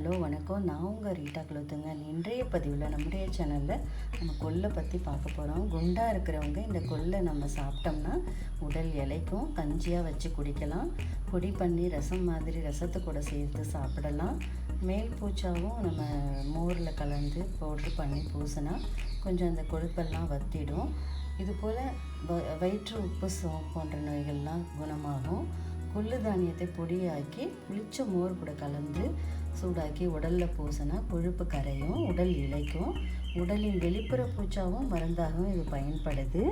Hello வணக்கம். நான் உங்கள் ரீட்டா குலத்துங்க. இன்றைய பதிவில் நம்முடைய சேனலில் நம்ம கொள்ளை பற்றி பார்க்க போகிறோம். குண்டாக இருக்கிறவங்க இந்த கொள்ளை நம்ம சாப்பிட்டோம்னா உடல் இலைக்கும், கஞ்சியாக வச்சு குடிக்கலாம். பொடி பண்ணி ரசம் மாதிரி ரசத்தை கூட சேர்த்து சாப்பிடலாம். மேல் பூச்சாவும் நம்ம மோரில் கலந்து பவுட்ரு பண்ணி பூசினா கொஞ்சம் அந்த கொழுப்பெல்லாம் வற்றிடும். இதுபோல் வயிற்று உப்பு போன்ற நோய்கள்லாம் குணமாகும். கொள்ளு தானியத்தை பொடியாக்கி புளிச்ச மோர் கூட கலந்து சூடாக்கி உடலில் பூசினா கொழுப்பு கரையும், உடல் இளைக்கும். உடலின் வெளிப்புற பூச்சாவும் மருந்தாகவும் இது பயன்படுது.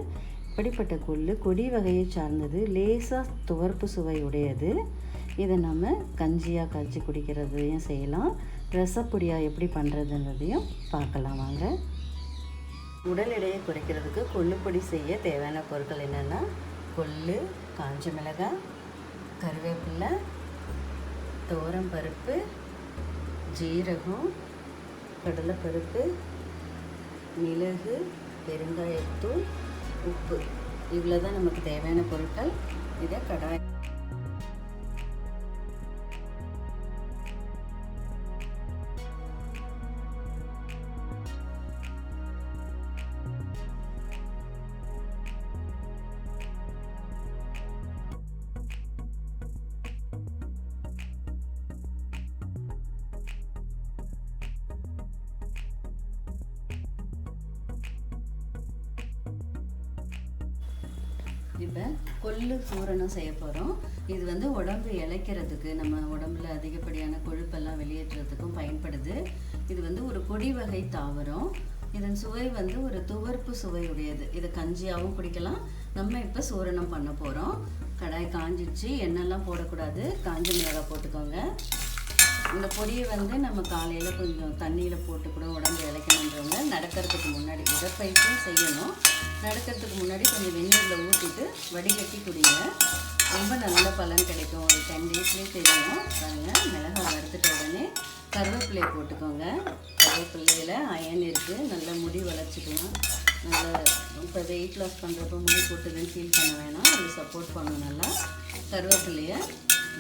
இப்படிப்பட்ட கொள்ளு கொடி வகையை சார்ந்தது, லேசாக துவர்ப்பு சுவை உடையது. இதை நம்ம கஞ்சியாக காய்ச்சி குடிக்கிறதையும் செய்யலாம். ரசப்பொடியாக எப்படி பண்ணுறதுன்றதையும் பார்க்கலாம் வாங்க. உடல் எடையை குறைக்கிறதுக்கு கொள்ளுப்பொடி செய்ய தேவையான பொருட்கள் என்னென்னா கொள்ளு, காஞ்ச மிளகாய், கருவேப்பிலை, துவரம் பருப்பு, ஜீரகம், கடலைப்பருப்பு, மிளகு, பெருங்காயத்தூள், உப்பு. இவ்வளோ தான் நமக்கு தேவையான பொருட்கள். இதை கடாய் இப்போ கொள்ளு சூரணம் செய்ய போகிறோம். இது உடம்பு இளைக்கிறதுக்கு, நம்ம உடம்புல அதிகப்படியான கொழுப்பெல்லாம் வெளியேற்றுறதுக்கும் பயன்படுது. இது ஒரு கொடி வகை தாவரம். இதன் சுவை ஒரு துவர்ப்பு சுவை உடையது. இதை கஞ்சியாகவும் குடிக்கலாம். நம்ம இப்போ சூரணம் பண்ண போகிறோம். கடாய் காஞ்சிடுச்சு. எண்ணெய்லாம் போடக்கூடாது. காஞ்ச மிளகாய் போட்டுக்கோங்க. இந்த பொடியை நம்ம காலையில் கொஞ்சம் தண்ணியில் போட்டு கூட உடம்பு இளைக்கணுன்றவங்க நடக்கிறதுக்கு முன்னாடி உடற்பயிற்சியும் செய்யணும். நடக்கிறதுக்கு முன்னாடி கொஞ்சம் வெந்நீரில் ஊற்றிட்டு வடிகட்டி குடிங்க. ரொம்ப நல்ல பலன் கிடைக்கும். ஒரு 10 டேஸ்லேயே தெரியும். பாருங்கள், மிளகாய் வறுத்துட்ட உடனே கருவேப்பிலையை போட்டுக்கோங்க. கருவேப்பிள்ளையில் அயன் இருக்குது. நல்லா முடி வளர்ச்சிக்கலாம். நல்லா இப்போ வெயிட் லாஸ் பண்ணுறப்போ முடி போட்டுதுன்னு ஃபீல் பண்ண வேணாம். அது சப்போர்ட் பண்ணும். நல்லா கருவேப்பிலையை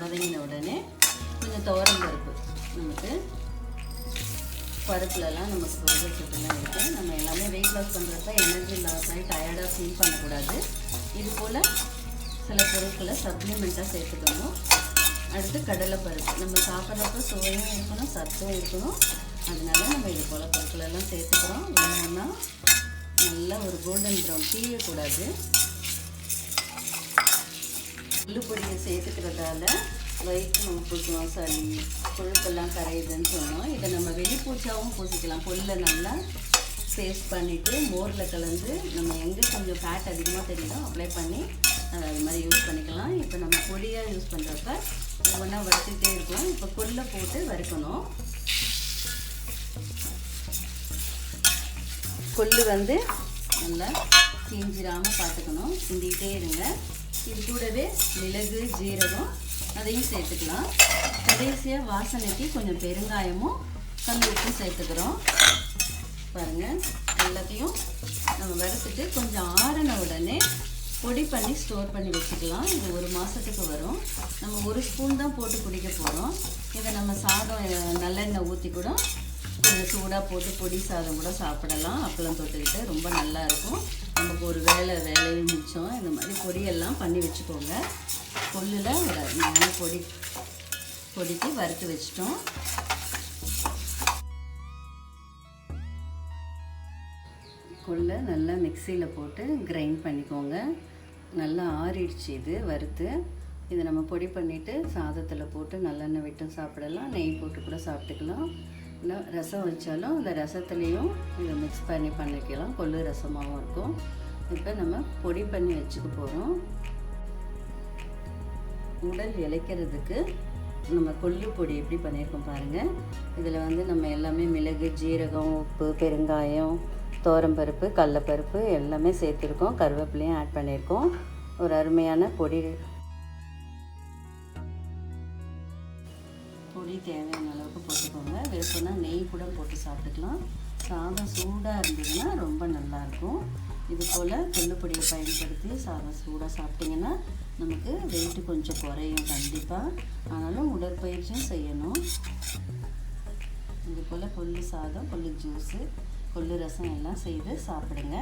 வதங்கின உடனே கொஞ்சம் துவரம் பருப்பு, நமக்கு பருப்புலலாம் நமக்கு புரதச்சத்துலாம் இருக்குது. நம்ம எல்லாமே வெயிட் லாஸ் பண்ணுறப்ப எனர்ஜி லாஸ் ஆகி டயர்டாக ஃபீல் பண்ணக்கூடாது. இது போல் சில பொருட்களை சப்ளிமெண்ட்டாக சேர்த்துக்கணும். அடுத்து கடலைப்பருப்பு. நம்ம சாப்பிட்றப்ப சுவையும் இருக்கணும், சத்தும் இருக்கணும். அதனால நம்ம இது போல் பொருட்களெல்லாம் சேர்த்துக்கிறோம். வேணும்னா நல்லா ஒரு கோல்டன் ப்ரௌன் தீயக்கூடாது. கொள்ளு பொடியை சேர்த்துக்கிறதால வயிற்று உப்புக்கும், சளி, கொழுப்பெல்லாம் கரையுதுன்னு சொன்னோம். இதை நம்ம வெளிப்பூச்சாவும் பூசிக்கலாம். கொள்ளை நல்லா பேஸ்ட் பண்ணிவிட்டு மோரில் கலந்து நம்ம எங்கே கொஞ்சம் ஃபேட் அதிகமாக தெரியுதோ அப்ளை பண்ணி அது மாதிரி யூஸ் பண்ணிக்கலாம். இப்போ நம்ம பொடியாக யூஸ் பண்ணுறப்ப ஒவ்வொன்றா வறுத்துட்டே இருக்கும். இப்போ கொள்ளை போட்டு வறுக்கணும். கொள்ளு நல்லா தீஞ்சிராமல் பார்த்துக்கணும். கிண்டிகிட்டே இருங்க. இது கூடவே மிளகு, ஜீரகம் அதையும் சேர்த்துக்கலாம். கடைசியாக வாசனைக்கு கொஞ்சம் பெருங்காயமும் கல் உப்பும் சேர்த்துக்கிறோம். பாருங்கள், எல்லாத்தையும் நம்ம வறுத்துட்டு கொஞ்சம் ஆறின உடனே பொடி பண்ணி ஸ்டோர் பண்ணி வச்சுக்கலாம். இது 1 மாதத்துக்கு வரும். நம்ம 1 ஸ்பூன் தான் போட்டு குடிக்க போகிறோம். இதை நம்ம சாதம் நல்லெண்ணெய் ஊற்றி கூட கொஞ்சம் சூடாக போட்டு பொடி சாதம் கூட சாப்பிடலாம். அப்பளம் தொட்டுக்கிட்டு ரொம்ப நல்லாயிருக்கும். நமக்கு ஒரு வேலையும் மிச்சம். இந்த மாதிரி பொடியெல்லாம் பண்ணி வச்சுக்கோங்க. கொள்ளில் ஒரு அருமையான பொடிக்கு வறுத்து வச்சிட்டோம். கொள்ளை நல்லா மிக்சியில் போட்டு கிரைண்ட் பண்ணிக்கோங்க. நல்லா ஆறிடுச்சு. இது வறுத்து இதை நம்ம பொடி பண்ணிவிட்டு சாதத்தில் போட்டு நல்லெண்ணெய் விட்டு சாப்பிடலாம். நெய் போட்டு கூட சாப்பிட்டுக்கலாம். இல்லை ரசம் வச்சாலும் அந்த ரசத்துலேயும் இதை மிக்ஸ் பண்ணி பண்ணிக்கலாம். கொள்ளு ரசமாகவும் இருக்கும். இப்போ நம்ம பொடி பண்ணி வச்சுக்க போகிறோம். உடல் இளைக்கிறதுக்கு நம்ம கொள்ளு பொடி எப்படி பண்ணியிருக்கோம் பாருங்கள். இதில் நம்ம எல்லாமே மிளகு, ஜீரகம், உப்பு, பெருங்காயம், துவரம்பருப்பு, கடலைப்பருப்பு எல்லாமே சேர்த்துருக்கோம். கருவேப்பிலையும் ஆட் பண்ணியிருக்கோம். ஒரு அருமையான பொடி தேவையான அளவுக்கு போட்டுக்கோங்க. விருப்பம்னா நெய் கூட போட்டு சாப்பிட்டுக்கலாம். சாதம் சூடாக இருந்ததுன்னா ரொம்ப நல்லாயிருக்கும். இது போல் கொள்ளு பொடியை பயன்படுத்தி சாதம் சூடாக சாப்பிட்டிங்கன்னா நமக்கு வெயிட்டு கொஞ்சம் குறையும் கண்டிப்பாக. ஆனாலும் உடற்பயிற்சியும் செய்யணும். இது போல் கொள்ளு சாதம், கொள்ளு ஜூஸு, கொள்ளு ரசம் எல்லாம் செய்து சாப்பிடுங்க.